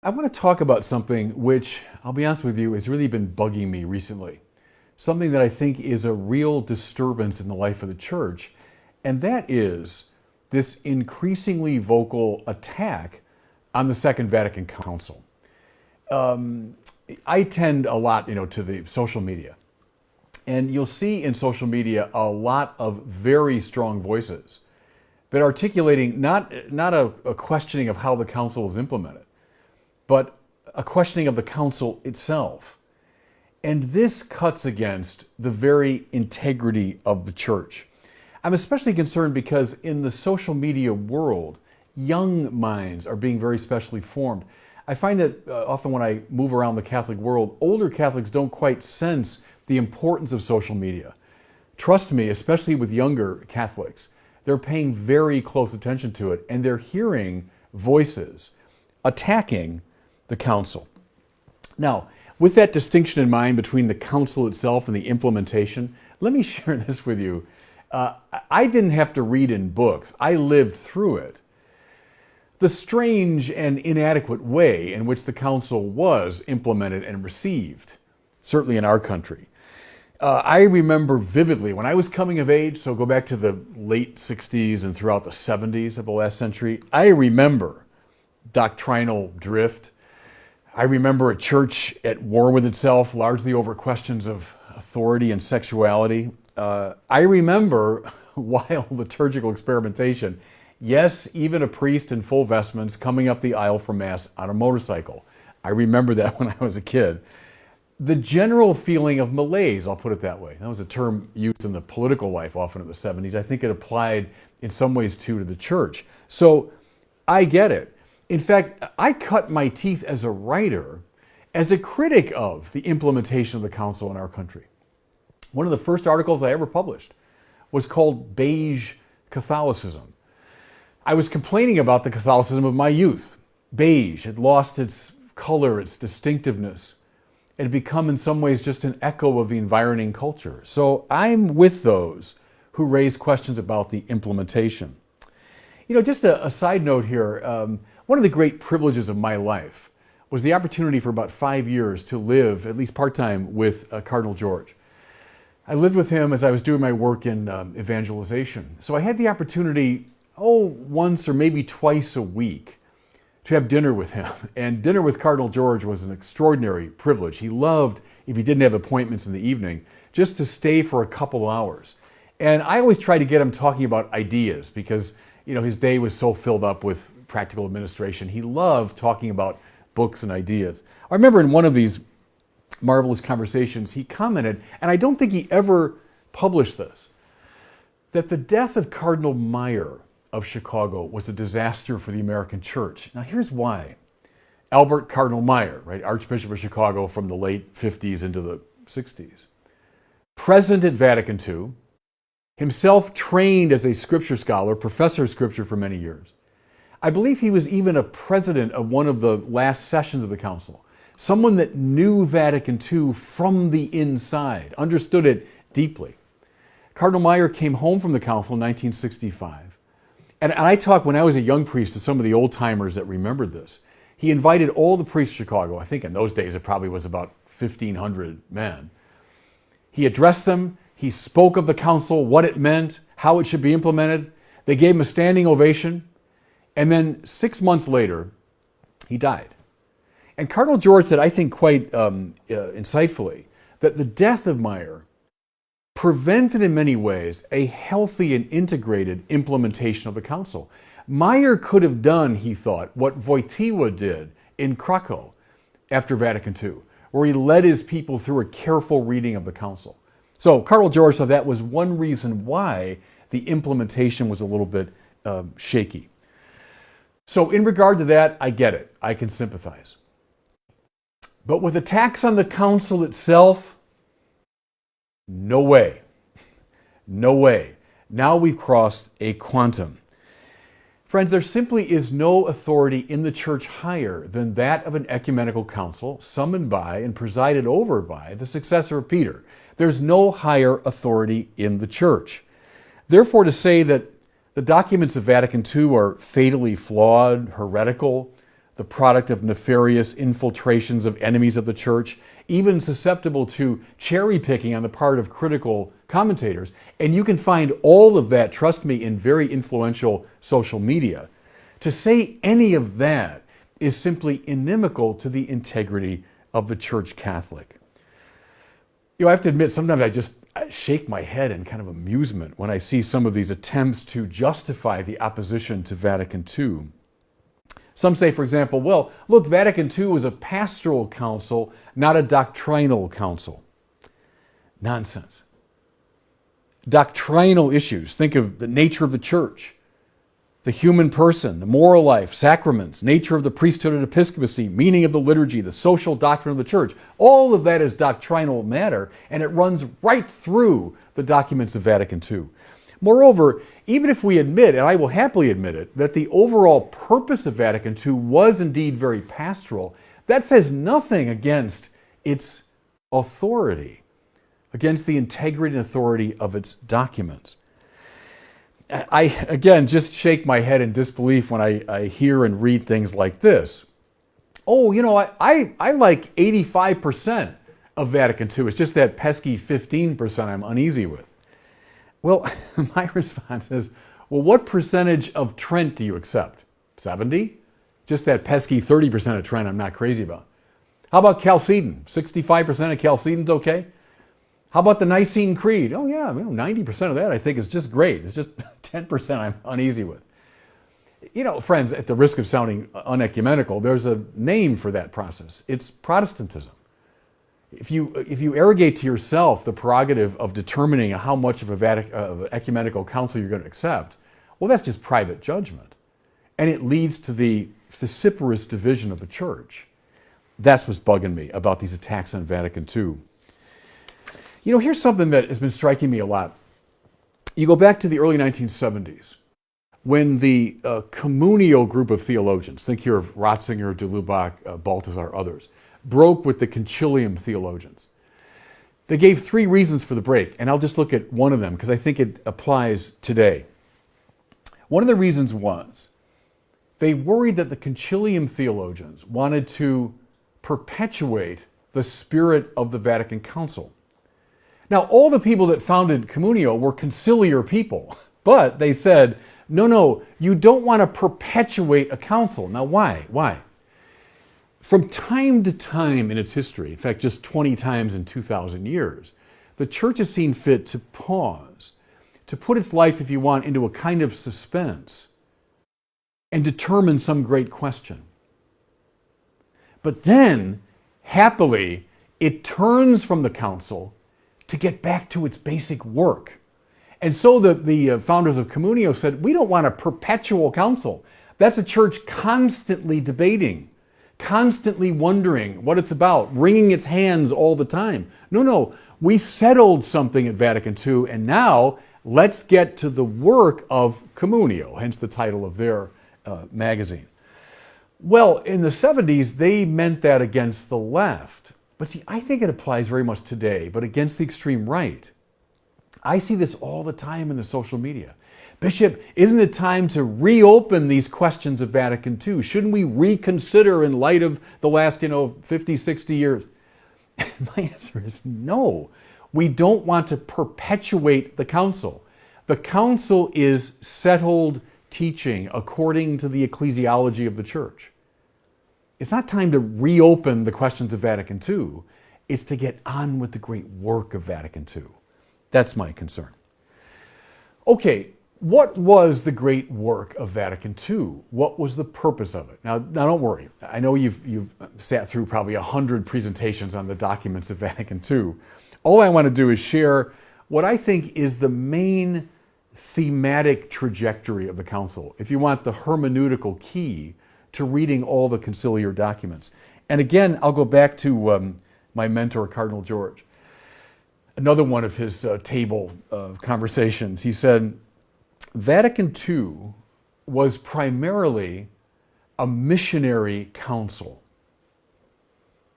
I want to talk about something which, I'll be honest with you, has really been bugging me recently. Something that I think is a real disturbance in the life of the church, and that is this increasingly vocal attack on the Second Vatican Council. I tend a lot, to the social media, and you'll see in social media a lot of very strong voices that are articulating not a questioning of how the council is implemented, but a questioning of the council itself. And this cuts against the very integrity of the church. I'm especially concerned because in the social media world, young minds are being very specially formed. I find that often when I move around the Catholic world, older Catholics don't quite sense the importance of social media. Trust me, especially with younger Catholics, they're paying very close attention to it, and they're hearing voices attacking the council. Now, with that distinction in mind between the council itself and the implementation, let me share this with you. I didn't have to read in books. I lived through it. The strange and inadequate way in which the council was implemented and received, certainly in our country. I remember vividly when I was coming of age, so go back to the late 60s and throughout the 70s of the last century, I remember doctrinal drift. I remember a church at war with itself, largely over questions of authority and sexuality. I remember wild liturgical experimentation. Yes, even a priest in full vestments coming up the aisle for Mass on a motorcycle. I remember that when I was a kid. The general feeling of malaise, I'll put it that way. That was a term used in the political life often in the 70s. I think it applied in some ways too to the church. So I get it. In fact, I cut my teeth as a writer, as a critic of the implementation of the council in our country. One of the first articles I ever published was called Beige Catholicism. I was complaining about the Catholicism of my youth. Beige had lost its color, its distinctiveness. It had become in some ways just an echo of the environing culture. So I'm with those who raise questions about the implementation. Just a side note here, one of the great privileges of my life was the opportunity for about 5 years to live, at least part-time, with Cardinal George. I lived with him as I was doing my work in evangelization. So I had the opportunity, once or maybe twice a week, to have dinner with him. And dinner with Cardinal George was an extraordinary privilege. He loved, if he didn't have appointments in the evening, just to stay for a couple hours. And I always tried to get him talking about ideas because, his day was so filled up with practical administration. He loved talking about books and ideas. I remember in one of these marvelous conversations, he commented, and I don't think he ever published this, that the death of Cardinal Meyer of Chicago was a disaster for the American church. Now here's why. Albert Cardinal Meyer, right, Archbishop of Chicago from the late 50s into the 60s. Present at Vatican II, himself trained as a scripture scholar, professor of scripture for many years. I believe he was even a president of one of the last sessions of the council. Someone that knew Vatican II from the inside, understood it deeply. Cardinal Meyer came home from the council in 1965. And I talked when I was a young priest to some of the old timers that remembered this. He invited all the priests of Chicago. I think in those days it probably was about 1,500 men. He addressed them. He spoke of the council, what it meant, how it should be implemented. They gave him a standing ovation. And then 6 months later, he died. And Cardinal George said, I think quite insightfully, that the death of Meyer prevented in many ways a healthy and integrated implementation of the council. Meyer could have done, he thought, what Wojtyła did in Krakow after Vatican II, where he led his people through a careful reading of the council. So Cardinal George said that was one reason why the implementation was a little bit shaky. So in regard to that, I get it. I can sympathize. But with attacks on the council itself, no way. No way. Now we've crossed a quantum. Friends, there simply is no authority in the church higher than that of an ecumenical council summoned by and presided over by the successor of Peter. There's no higher authority in the church. Therefore, to say that the documents of Vatican II are fatally flawed, heretical, the product of nefarious infiltrations of enemies of the church, even susceptible to cherry picking on the part of critical commentators. And you can find all of that, trust me, in very influential social media. To say any of that is simply inimical to the integrity of the Church Catholic. I have to admit, sometimes I shake my head in kind of amusement when I see some of these attempts to justify the opposition to Vatican II. Some say, for example, well, look, Vatican II was a pastoral council, not a doctrinal council. Nonsense. Doctrinal issues, think of the nature of the church, the human person, the moral life, sacraments, nature of the priesthood and episcopacy, meaning of the liturgy, the social doctrine of the church. All of that is doctrinal matter, and it runs right through the documents of Vatican II. Moreover, even if we admit, and I will happily admit it, that the overall purpose of Vatican II was indeed very pastoral, that says nothing against its authority, against the integrity and authority of its documents. I, again, just shake my head in disbelief when I hear and read things like this. Oh, I like 85% of Vatican II. It's just that pesky 15% I'm uneasy with. Well, my response is, well, what percentage of Trent do you accept? 70? Just that pesky 30% of Trent I'm not crazy about. How about Chalcedon? 65% of Chalcedon's okay? How about the Nicene Creed? Oh yeah, 90% of that I think is just great. It's just 10% I'm uneasy with. Friends, at the risk of sounding unecumenical, there's a name for that process. It's Protestantism. If you arrogate to yourself the prerogative of determining how much of an ecumenical council you're going to accept, well, that's just private judgment. And it leads to the vociferous division of the church. That's what's bugging me about these attacks on Vatican II. Here's something that has been striking me a lot. You go back to the early 1970s, when the communio group of theologians, think here of Ratzinger, de Lubac, Balthasar, others, broke with the concilium theologians. They gave 3 reasons for the break, and I'll just look at one of them because I think it applies today. One of the reasons was they worried that the concilium theologians wanted to perpetuate the spirit of the Vatican Council. Now, all the people that founded Communio were conciliar people, but they said, no, you don't want to perpetuate a council. Now, why? Why? From time to time in its history, in fact, just 20 times in 2,000 years, the church has seen fit to pause, to put its life, if you want, into a kind of suspense and determine some great question. But then, happily, it turns from the council to get back to its basic work. And so the founders of Communio said, we don't want a perpetual council. That's a church constantly debating, constantly wondering what it's about, wringing its hands all the time. No, we settled something at Vatican II, and now let's get to the work of Communio, hence the title of their magazine. Well, in the 70s, they meant that against the left. But see, I think it applies very much today, but against the extreme right. I see this all the time in the social media. Bishop, isn't it time to reopen these questions of Vatican II? Shouldn't we reconsider in light of the last, 50, 60 years? And my answer is no. We don't want to perpetuate the council. The council is settled teaching according to the ecclesiology of the church. It's not time to reopen the questions of Vatican II. It's to get on with the great work of Vatican II. That's my concern. Okay, what was the great work of Vatican II? What was the purpose of it? Now don't worry. I know you've sat through probably 100 presentations on the documents of Vatican II. All I want to do is share what I think is the main thematic trajectory of the council. If you want the hermeneutical key to reading all the conciliar documents. And again, I'll go back to my mentor, Cardinal George. Another one of his table conversations, he said, Vatican II was primarily a missionary council.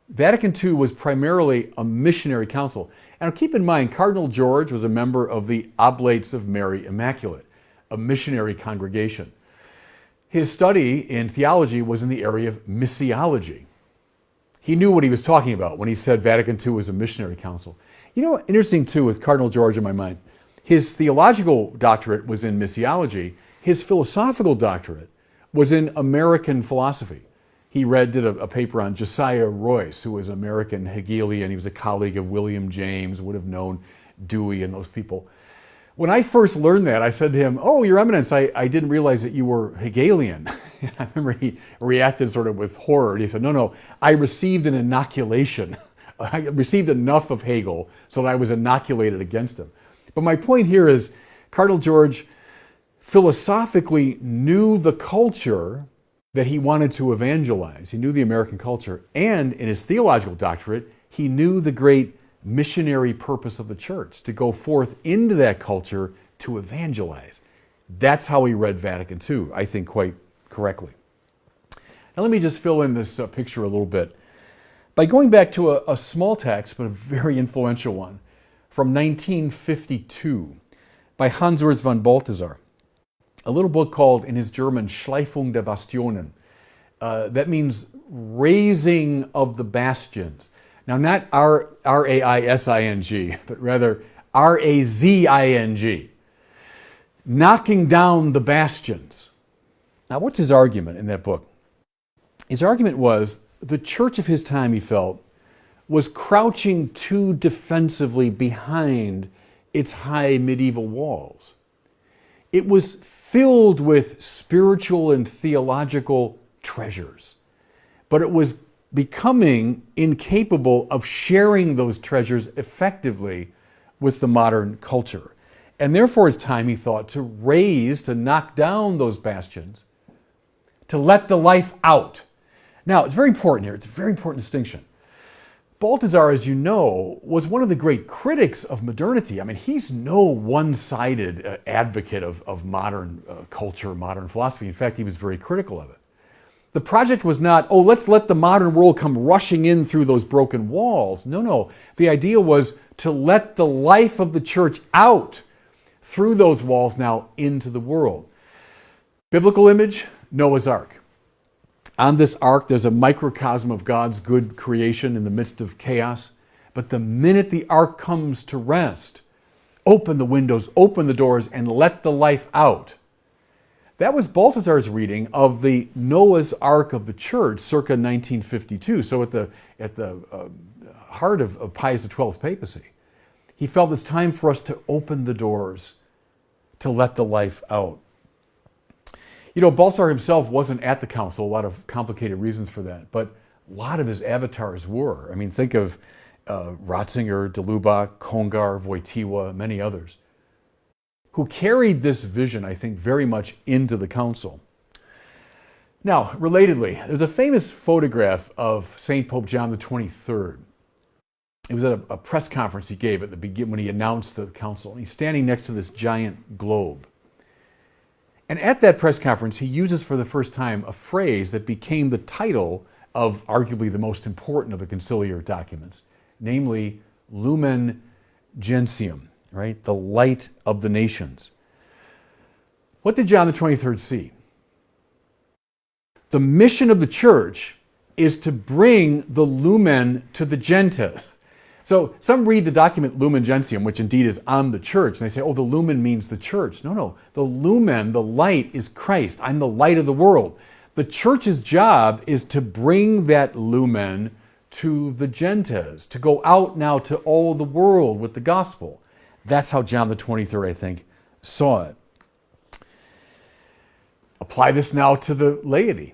Vatican II was primarily a missionary council. And keep in mind, Cardinal George was a member of the Oblates of Mary Immaculate, a missionary congregation. His study in theology was in the area of missiology. He knew what he was talking about when he said Vatican II was a missionary council. You know, interesting too with Cardinal George in my mind, his theological doctorate was in missiology. His philosophical doctorate was in American philosophy. He did a paper on Josiah Royce, who was American Hegelian. He was a colleague of William James, would have known Dewey and those people. When I first learned that, I said to him, "Oh, Your Eminence, I didn't realize that you were Hegelian." And I remember he reacted sort of with horror. He said, no, I received an inoculation. I received enough of Hegel so that I was inoculated against him. But my point here is Cardinal George philosophically knew the culture that he wanted to evangelize. He knew the American culture. And in his theological doctorate, he knew the great missionary purpose of the church, to go forth into that culture to evangelize. That's how he read Vatican II, I think, quite correctly. Now let me just fill in this picture a little bit by going back to a small text, but a very influential one, from 1952 by Hans Urs von Balthasar. A little book called, in his German, Schleifung der Bastionen. That means raising of the bastions. Now, not R-A-I-S-I-N-G, but rather R-A-Z-I-N-G. Knocking down the bastions. Now, what's his argument in that book? His argument was the church of his time, he felt, was crouching too defensively behind its high medieval walls. It was filled with spiritual and theological treasures, but it was becoming incapable of sharing those treasures effectively with the modern culture. And therefore it's time, he thought, to knock down those bastions, to let the life out. Now, it's very important here. It's a very important distinction. Balthasar, as you know, was one of the great critics of modernity. I mean, he's no one-sided advocate of modern culture, modern philosophy. In fact, he was very critical of it. The project was not, let's let the modern world come rushing in through those broken walls. No. The idea was to let the life of the church out through those walls now into the world. Biblical image, Noah's Ark. On this ark, there's a microcosm of God's good creation in the midst of chaos. But the minute the ark comes to rest, open the windows, open the doors, and let the life out. That was Balthasar's reading of the Noah's Ark of the Church, circa 1952. So at the heart of Pius XII's papacy, he felt it's time for us to open the doors, to let the life out. You know, Balthasar himself wasn't at the council, a lot of complicated reasons for that, but a lot of his avatars were. I mean, think of Ratzinger, de Lubac, Congar, Wojtyła, many others, who carried this vision, I think, very much into the council. Now, relatedly, there's a famous photograph of St. Pope John XXIII. It was at a press conference he gave at the beginning when he announced the council. He's standing next to this giant globe. And at that press conference, he uses for the first time a phrase that became the title of arguably the most important of the conciliar documents, namely Lumen Gentium, right? The light of the nations. What did John XXIII see? The mission of the church is to bring the lumen to the Gentiles. So some read the document Lumen Gentium, which indeed is on the church, and they say, the lumen means the church. No. The lumen, the light, is Christ. I'm the light of the world. The church's job is to bring that lumen to the Gentiles, to go out now to all the world with the gospel. That's how John XXIII, I think, saw it. Apply this now to the laity.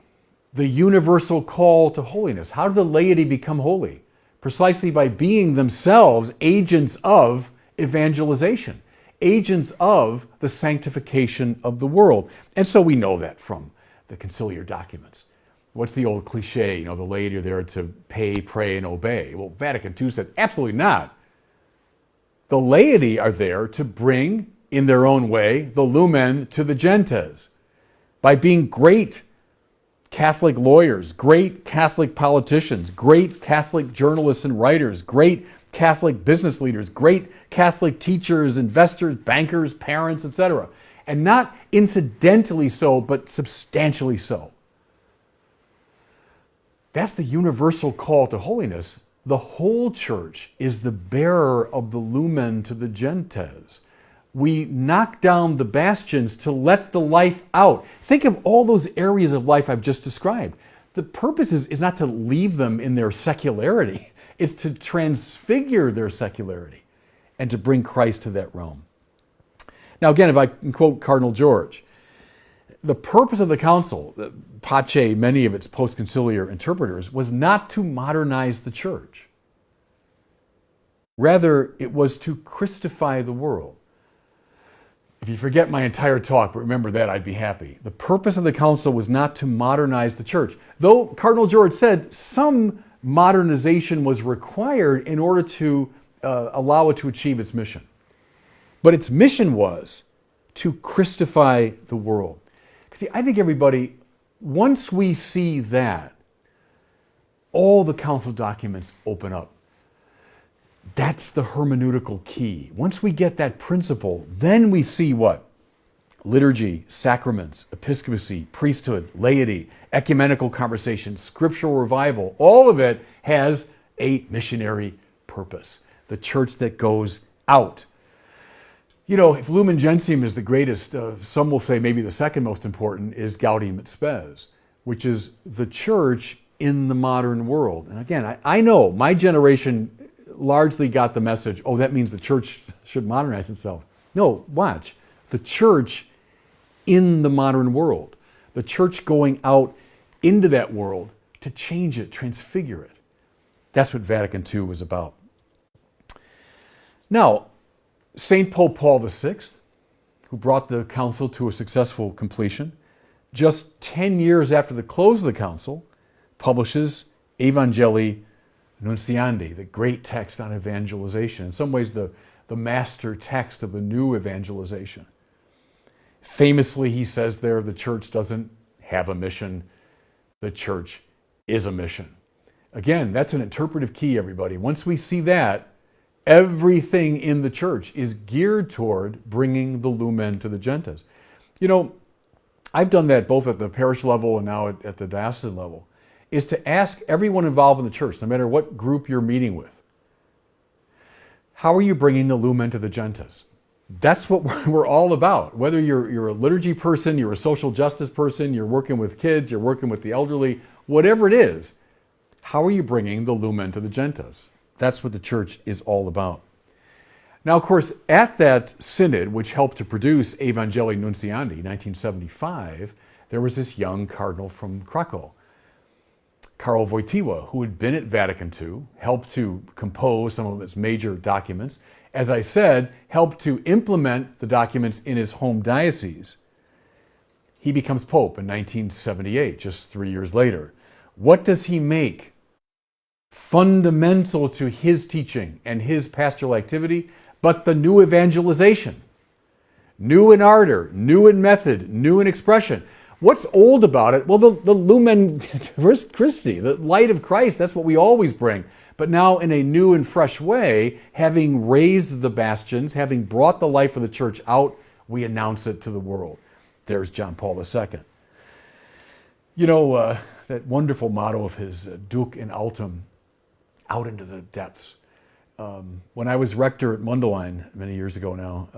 The universal call to holiness. How do the laity become holy? Precisely by being themselves agents of evangelization, agents of the sanctification of the world. And so we know that from the conciliar documents. What's the old cliche? The laity are there to pay, pray, and obey. Well, Vatican II said, absolutely not. The laity are there to bring, in their own way, the lumen to the Gentiles by being great Catholic lawyers, great Catholic politicians, great Catholic journalists and writers, great Catholic business leaders, great Catholic teachers, investors, bankers, parents, etc. And not incidentally so, but substantially so. That's the universal call to holiness. The whole church is the bearer of the lumen to the gentes. We knock down the bastions to let the life out. Think of all those areas of life I've just described. The purpose is not to leave them in their secularity. It's to transfigure their secularity and to bring Christ to that realm. Now again, if I can quote Cardinal George, the purpose of the council, pace many of its post-conciliar interpreters, was not to modernize the church. Rather, it was to Christify the world. If you forget my entire talk, but remember that, I'd be happy. The purpose of the council was not to modernize the church. Though Cardinal George said some modernization was required in order to allow it to achieve its mission. But its mission was to Christify the world. See, I think everybody, once we see that, all the council documents open up. That's the hermeneutical key. Once we get that principle, then we see what? Liturgy, sacraments, episcopacy, priesthood, laity, ecumenical conversation, scriptural revival, all of it has a missionary purpose. The church that goes out. You know, if Lumen Gentium is the greatest, some will say maybe the second most important is Gaudium et Spes, which is the church in the modern world. And again, I know my generation largely got the message, oh, that means the church should modernize itself. No, watch. The church in the modern world. The church going out into that world to change it, transfigure it. That's what Vatican II was about. Now, St. Pope Paul VI, who brought the council to a successful completion, just 10 years after the close of the council, publishes Evangelii Nunciandi, the great text on evangelization. In some ways, the master text of the new evangelization. Famously, he says there, the church doesn't have a mission. The church is a mission. Again, that's an interpretive key, everybody. Once we see that, everything in the church is geared toward bringing the lumen to the gentes. You know, I've done that both at the parish level and now at the diocesan level, is to ask everyone involved in the church, no matter what group you're meeting with, how are you bringing the lumen to the gentes? That's what we're all about. Whether you're a liturgy person, you're a social justice person, you're working with kids, you're working with the elderly, whatever it is, how are you bringing the lumen to the gentes? That's what the church is all about. Now, of course, at that synod, which helped to produce Evangelii Nunciandi, 1975, there was this young cardinal from Krakow, Karol Wojtyła, who had been at Vatican II, helped to compose some of its major documents. As I said, helped to implement the documents in his home diocese. He becomes Pope in 1978, just 3 years later. What does he make fundamental to his teaching and his pastoral activity, but the new evangelization? New in ardor, new in method, new in expression. What's old about it? Well, the Lumen Christi, the light of Christ, that's what we always bring. But now in a new and fresh way, having raised the bastions, having brought the life of the church out, we announce it to the world. There's John Paul II. You know, that wonderful motto of his, Duc in Altum, out into the depths. When I was rector at Mundelein many years ago now,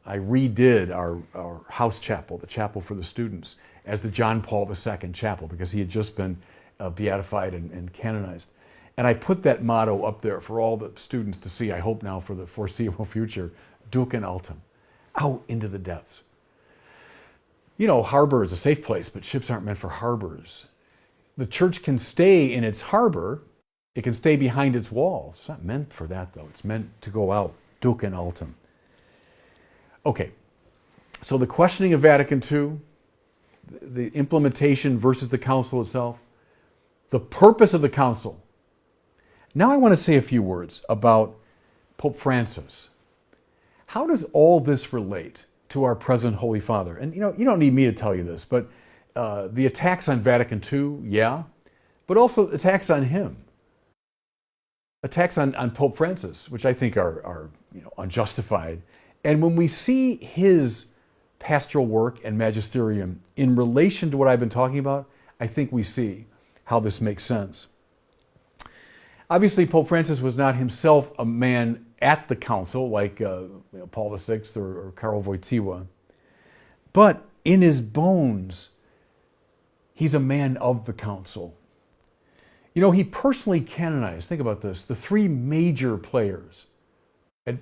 I redid our house chapel, the chapel for the students, as the John Paul II chapel, because he had just been beatified and canonized. And I put that motto up there for all the students to see, I hope now for the foreseeable future, Duc in Altum, out into the depths. You know, harbor is a safe place, but ships aren't meant for harbors. The church can stay in its harbor. It can stay behind its walls. It's not meant for that, though. It's meant to go out, Duc in Altum. Okay, so the questioning of Vatican II, the implementation versus the council itself, the purpose of the council. Now I want to say a few words about Pope Francis. How does all this relate to our present Holy Father? And you know, you don't need me to tell you this, but the attacks on Vatican II, yeah, but also attacks on him. Attacks on Pope Francis, which I think are unjustified. And when we see his pastoral work and magisterium in relation to what I've been talking about, I think we see how this makes sense. Obviously, Pope Francis was not himself a man at the council like Paul VI or Karol Wojtyła, but in his bones, he's a man of the council. You know, he personally canonized, think about this, the three major players at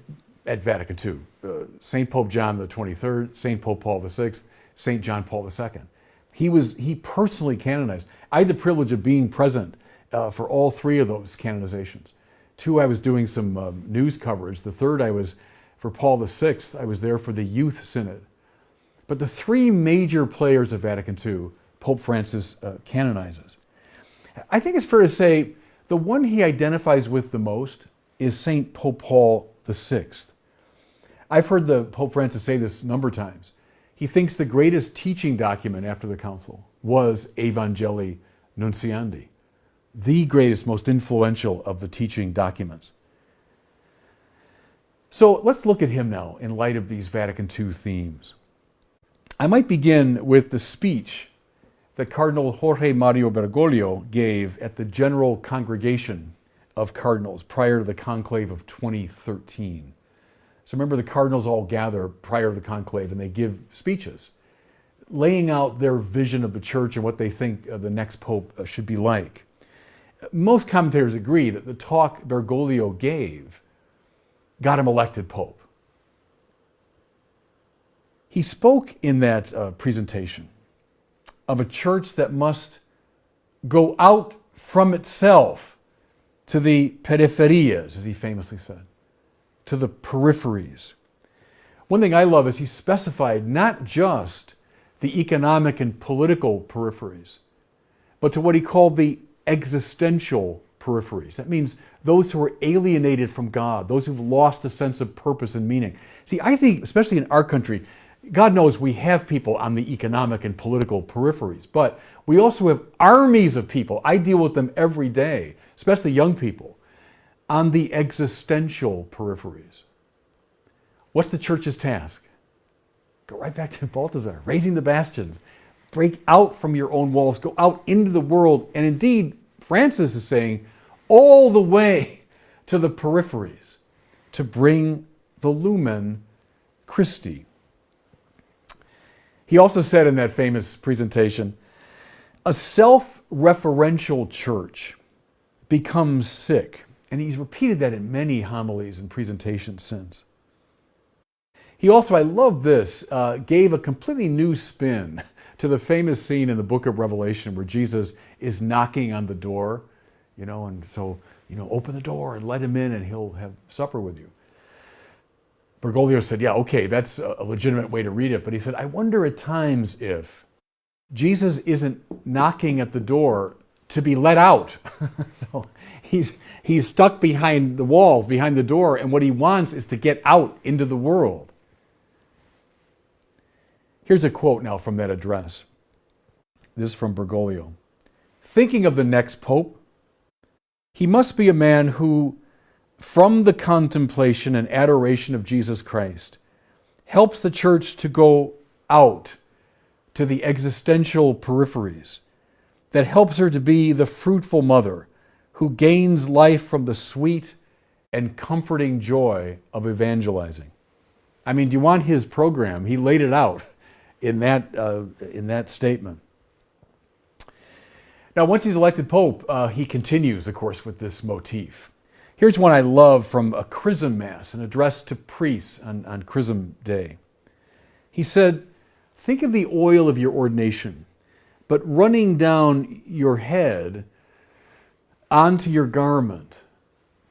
Vatican II, St. Pope John the 23rd, St. Pope Paul VI, St. John Paul II. He personally canonized. I had the privilege of being present for all three of those canonizations. Two, I was doing some news coverage. The third, I was, for Paul VI, I was there for the Youth Synod. But the three major players of Vatican II, Pope Francis canonizes. I think it's fair to say the one he identifies with the most is St. Pope Paul VI. I've heard the Pope Francis say this a number of times. He thinks the greatest teaching document after the council was Evangelii Nuntiandi, the greatest, most influential of the teaching documents. So let's look at him now in light of these Vatican II themes. I might begin with the speech that Cardinal Jorge Mario Bergoglio gave at the General Congregation of Cardinals prior to the conclave of 2013. So remember, the cardinals all gather prior to the conclave and they give speeches, laying out their vision of the church and what they think the next pope should be like. Most commentators agree that the talk Bergoglio gave got him elected pope. He spoke in that presentation of a church that must go out from itself to the periferias, as he famously said, to the peripheries. One thing I love is he specified not just the economic and political peripheries, but to what he called the existential peripheries. That means those who are alienated from God, those who've lost the sense of purpose and meaning. See, I think, especially in our country, God knows we have people on the economic and political peripheries, but we also have armies of people. I deal with them every day, especially young people, on the existential peripheries. What's the church's task? Go right back to Balthasar, raising the bastions. Break out from your own walls, go out into the world. And indeed, Francis is saying, all the way to the peripheries to bring the Lumen Christi. He also said in that famous presentation, a self-referential church becomes sick. And he's repeated that in many homilies and presentations since. He also, I love this, gave a completely new spin to the famous scene in the book of Revelation where Jesus is knocking on the door, and so, open the door and let him in and he'll have supper with you. Bergoglio said, yeah, okay, that's a legitimate way to read it. But he said, I wonder at times if Jesus isn't knocking at the door to be let out. So he's stuck behind the walls, behind the door, and what he wants is to get out into the world. Here's a quote now from that address. This is from Bergoglio. Thinking of the next pope, he must be a man who, from the contemplation and adoration of Jesus Christ, helps the church to go out to the existential peripheries, that helps her to be the fruitful mother who gains life from the sweet and comforting joy of evangelizing. I mean, do you want his program? He laid it out in that statement. Now, once he's elected pope, he continues, of course, with this motif. Here's one I love from a Chrism Mass, an address to priests on Chrism Day. He said, think of the oil of your ordination, but running down your head onto your garment,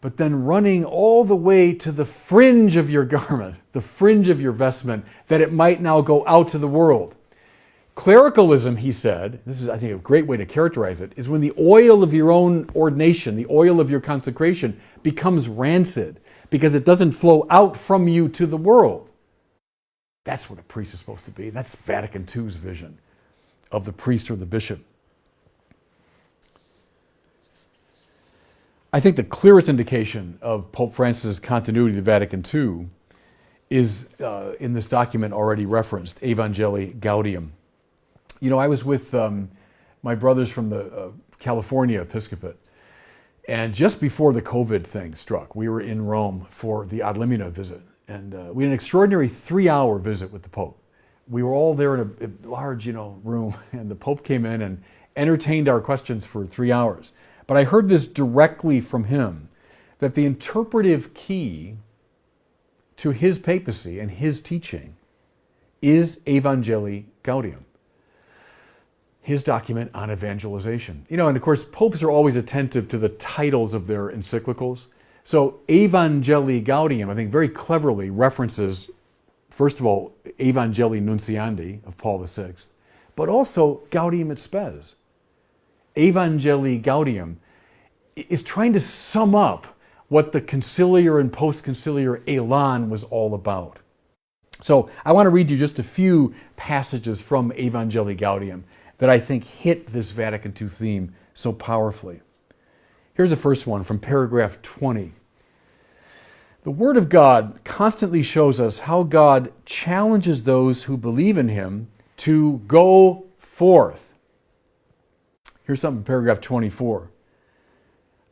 but then running all the way to the fringe of your garment, the fringe of your vestment, that it might now go out to the world. Clericalism, he said, this is, I think, a great way to characterize it, is when the oil of your own ordination, the oil of your consecration, becomes rancid because it doesn't flow out from you to the world. That's what a priest is supposed to be. That's Vatican II's vision of the priest or the bishop. I think the clearest indication of Pope Francis' continuity to Vatican II is in this document already referenced, Evangelii Gaudium. You know, I was with my brothers from the California Episcopate, and just before the COVID thing struck, we were in Rome for the Ad Limina visit, and we had an extraordinary 3-hour visit with the Pope. We were all there in a large, room, and the Pope came in and entertained our questions for 3 hours. But I heard this directly from him, that the interpretive key to his papacy and his teaching is Evangelii Gaudium, his document on evangelization. And of course, popes are always attentive to the titles of their encyclicals. So Evangelii Gaudium, I think, very cleverly references, first of all, Evangelii Nunciandi of Paul VI, but also Gaudium et Spes. Evangelii Gaudium is trying to sum up what the conciliar and post-conciliar elan was all about. So I want to read you just a few passages from Evangelii Gaudium that I think hit this Vatican II theme so powerfully. Here's the first one from paragraph 20. The Word of God constantly shows us how God challenges those who believe in Him to go forth. Here's something in paragraph 24.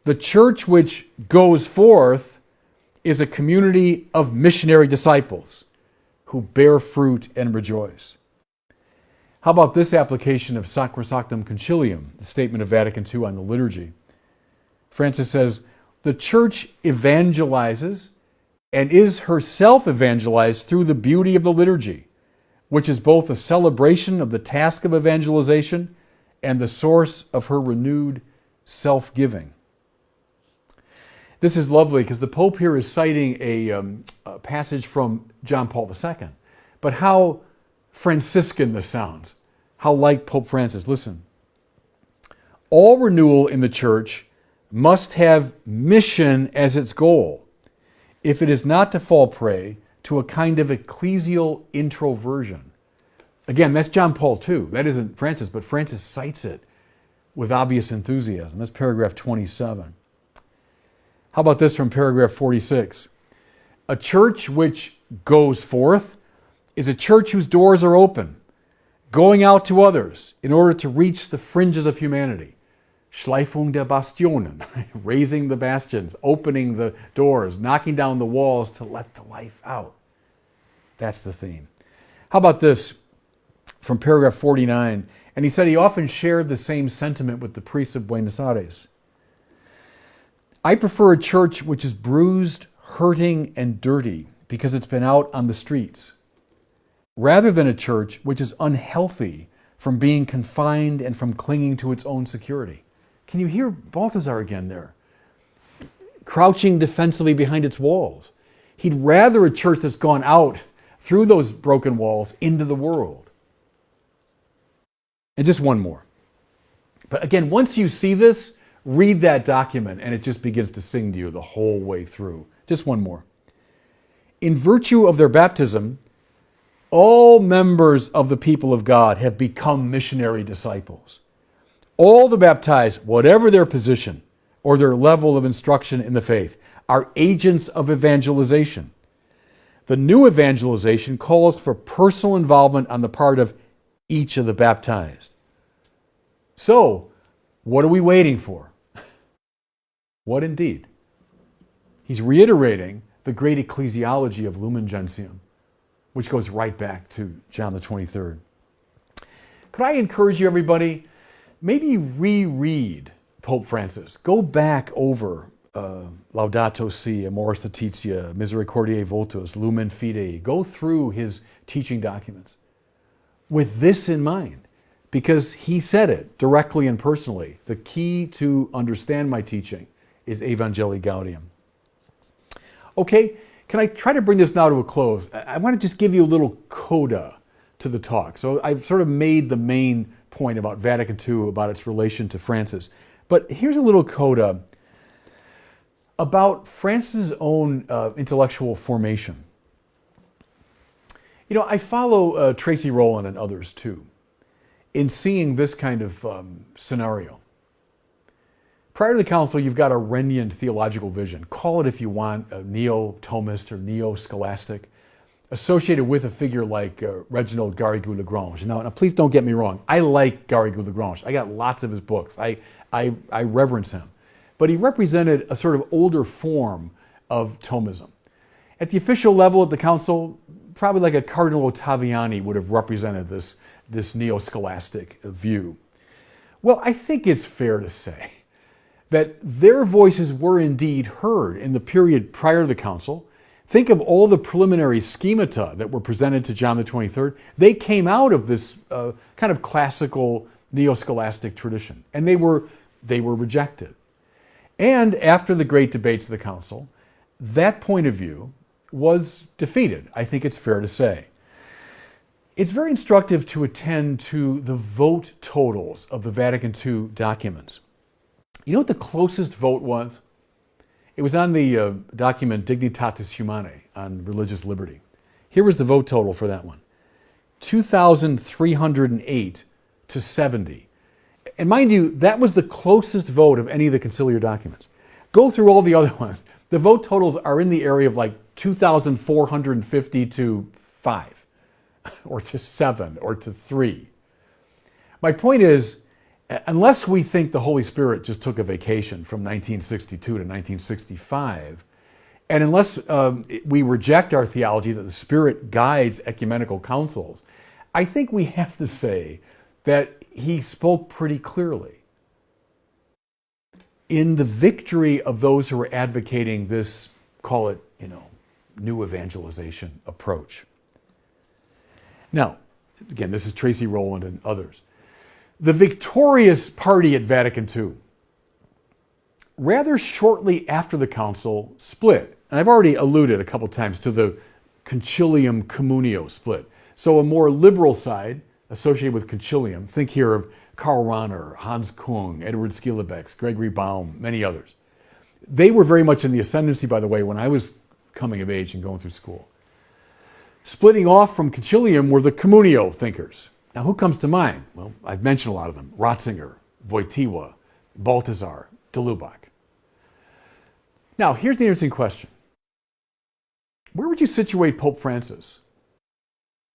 The church which goes forth is a community of missionary disciples who bear fruit and rejoice. How about this application of Sacrosanctum Concilium, the statement of Vatican II on the liturgy? Francis says, the church evangelizes and is herself evangelized through the beauty of the liturgy, which is both a celebration of the task of evangelization and the source of her renewed self-giving. This is lovely because the Pope here is citing a passage from John Paul II. But how Franciscan this sounds. How like Pope Francis. Listen. All renewal in the church must have mission as its goal, if it is not to fall prey to a kind of ecclesial introversion. Again, that's John Paul II. That isn't Francis, but Francis cites it with obvious enthusiasm. That's paragraph 27. How about this from paragraph 46? A church which goes forth is a church whose doors are open, going out to others in order to reach the fringes of humanity. Schleifung der Bastionen, raising the bastions, opening the doors, knocking down the walls to let the life out. That's the theme. How about this from paragraph 49? And he said he often shared the same sentiment with the priests of Buenos Aires. I prefer a church which is bruised, hurting, and dirty because it's been out on the streets, rather than a church which is unhealthy from being confined and from clinging to its own security. Can you hear Balthasar again there? Crouching defensively behind its walls. He'd rather a church that's gone out through those broken walls into the world. And just one more. But again, once you see this, read that document and it just begins to sing to you the whole way through. Just one more. In virtue of their baptism, all members of the people of God have become missionary disciples. All the baptized, whatever their position or their level of instruction in the faith, are agents of evangelization. The new evangelization calls for personal involvement on the part of each of the baptized. So, what are we waiting for? What indeed? He's reiterating the great ecclesiology of Lumen Gentium, which goes right back to John the 23rd. Could I encourage you, everybody, maybe reread Pope Francis. Go back over Laudato Si, Amoris Laetitia, Misericordiae Votus, Lumen Fidei. Go through his teaching documents with this in mind, because he said it directly and personally. The key to understand my teaching is Evangelii Gaudium. Okay, can I try to bring this now to a close? I want to just give you a little coda to the talk. So I've sort of made the main point about Vatican II, about its relation to Francis. But here's a little coda about Francis' own intellectual formation. You know, I follow Tracy Rowland and others too in seeing this kind of scenario. Prior to the council, you've got a Rennian theological vision. Call it, if you want, a neo-Thomist or neo-scholastic. associated with a figure like Reginald Garrigou-Lagrange. Now, please don't get me wrong. I like Garrigou-Lagrange. I got lots of his books. I reverence him. But he represented a sort of older form of Thomism. At the official level at the council, probably like a Cardinal Ottaviani would have represented this neo-scholastic view. Well, I think it's fair to say that their voices were indeed heard in the period prior to the council. Think of all the preliminary schemata that were presented to John the 23rd. They came out of this kind of classical neo-scholastic tradition, and they were rejected. And after the great debates of the council, that point of view was defeated, I think it's fair to say. It's very instructive to attend to the vote totals of the Vatican II documents. You know what the closest vote was? It was on the document Dignitatis Humanae on religious liberty. Here was the vote total for that one. 2,308 to 70. And mind you, that was the closest vote of any of the conciliar documents. Go through all the other ones. The vote totals are in the area of like 2,450 to 5, or to 7, or to 3. My point is, unless we think the Holy Spirit just took a vacation from 1962 to 1965, and unless we reject our theology that the Spirit guides ecumenical councils, I think we have to say that he spoke pretty clearly in the victory of those who were advocating this, call it, new evangelization approach. Now, again, this is Tracy Rowland and others. The victorious party at Vatican II, rather shortly after the council, split. And I've already alluded a couple times to the concilium communio split. So a more liberal side associated with concilium, think here of Karl Rahner, Hans Kung, Edward Skilebeck, Gregory Baum, many others. They were very much in the ascendancy, by the way, when I was coming of age and going through school. Splitting off from concilium were the communio thinkers. Now, who comes to mind? Well, I've mentioned a lot of them. Ratzinger, Wojtyła, Balthasar, de Lubac. Now, here's the interesting question. Where would you situate Pope Francis?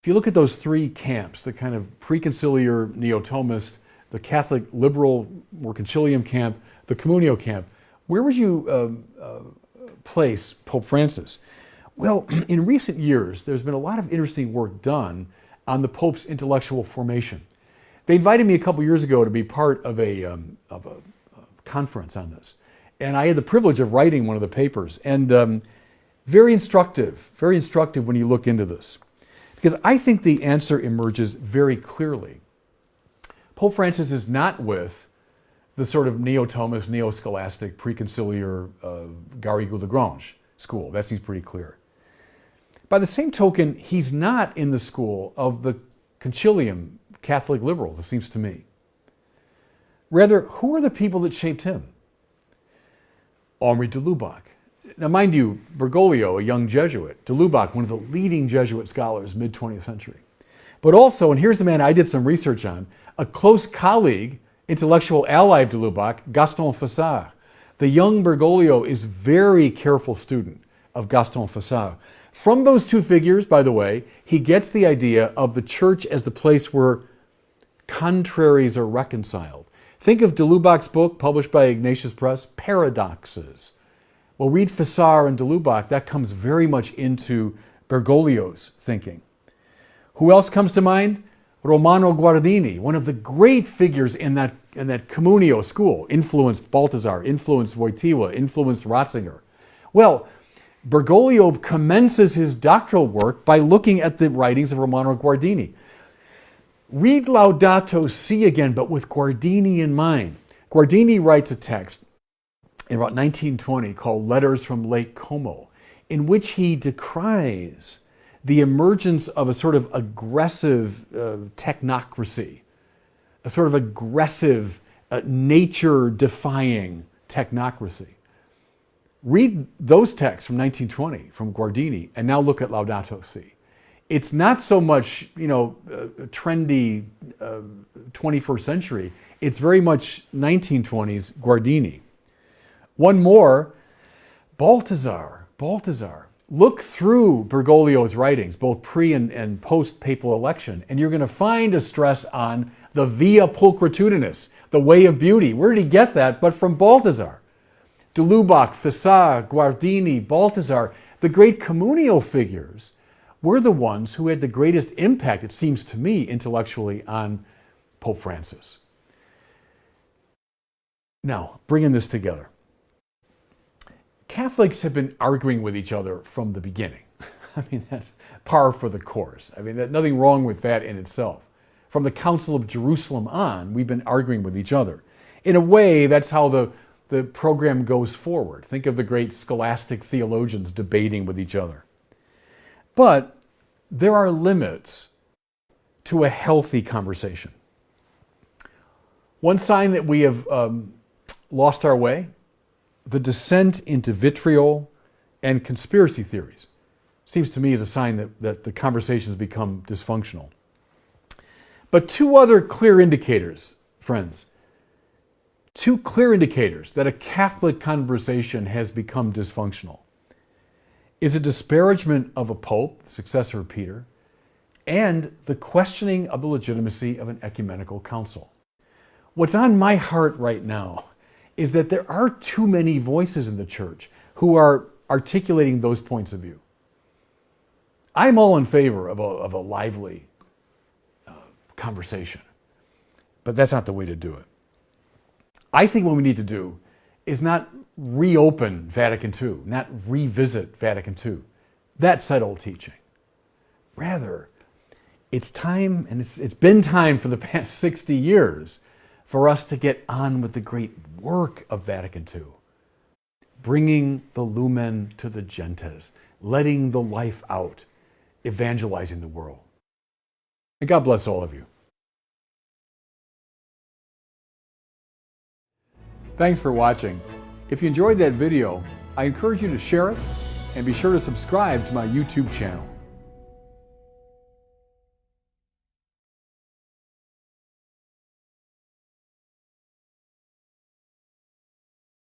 If you look at those three camps, the kind of preconciliar neo-Thomist, the Catholic liberal or concilium camp, the communio camp, where would you place Pope Francis? Well, in recent years, there's been a lot of interesting work done on the Pope's intellectual formation. They invited me a couple years ago to be part of a conference on this. And I had the privilege of writing one of the papers. And very instructive when you look into this. Because I think the answer emerges very clearly. Pope Francis is not with the sort of neo-Thomist, neo-scholastic, preconciliar Garrigou-Lagrange school. That seems pretty clear. By the same token, he's not in the school of the concilium Catholic liberals, it seems to me. Rather, who are the people that shaped him? Henri de Lubac. Now, mind you, Bergoglio, a young Jesuit, de Lubac, one of the leading Jesuit scholars, mid-20th century. But also, and here's the man I did some research on, a close colleague, intellectual ally of de Lubac, Gaston Fessard. The young Bergoglio is a very careful student of Gaston Fessard. From those two figures, by the way, he gets the idea of the church as the place where contraries are reconciled. Think of de Lubac's book, published by Ignatius Press, Paradoxes. Well, read Fessard and de Lubac, that comes very much into Bergoglio's thinking. Who else comes to mind? Romano Guardini, one of the great figures in that communio school, influenced Balthasar, influenced Wojtyła, influenced Ratzinger. Well, Bergoglio commences his doctoral work by looking at the writings of Romano Guardini. Read Laudato Si again, but with Guardini in mind. Guardini writes a text in about 1920 called Letters from Lake Como, in which he decries the emergence of a sort of aggressive technocracy, a sort of aggressive, nature-defying technocracy. Read those texts from 1920 from Guardini, and now look at Laudato Si. It's not so much, trendy 21st century. It's very much 1920s Guardini. One more, Balthasar. Look through Bergoglio's writings, both pre and post-papal election, and you're going to find a stress on the via pulchritudinis, the way of beauty. Where did he get that? But from Balthasar. De Lubac, Fissat, Guardini, Balthasar, the great communal figures were the ones who had the greatest impact, it seems to me, intellectually on Pope Francis. Now, bringing this together. Catholics have been arguing with each other from the beginning. I mean, that's par for the course. I mean, there's nothing wrong with that in itself. From the Council of Jerusalem on, we've been arguing with each other. In a way, that's how the program goes forward. Think of the great scholastic theologians debating with each other. But there are limits to a healthy conversation. One sign that we have lost our way, the descent into vitriol and conspiracy theories, seems to me is a sign that the conversations become dysfunctional. But two other clear indicators, friends, two clear indicators that a Catholic conversation has become dysfunctional is a disparagement of a pope, the successor of Peter, and the questioning of the legitimacy of an ecumenical council. What's on my heart right now is that there are too many voices in the church who are articulating those points of view. I'm all in favor of a lively conversation, but that's not the way to do it. I think what we need to do is not reopen Vatican II, not revisit Vatican II. That said old teaching. Rather, it's time, and it's been time for the past 60 years, for us to get on with the great work of Vatican II, bringing the lumen to the gentes, letting the life out, evangelizing the world. And God bless all of you. Thanks for watching. If you enjoyed that video, I encourage you to share it and be sure to subscribe to my YouTube channel.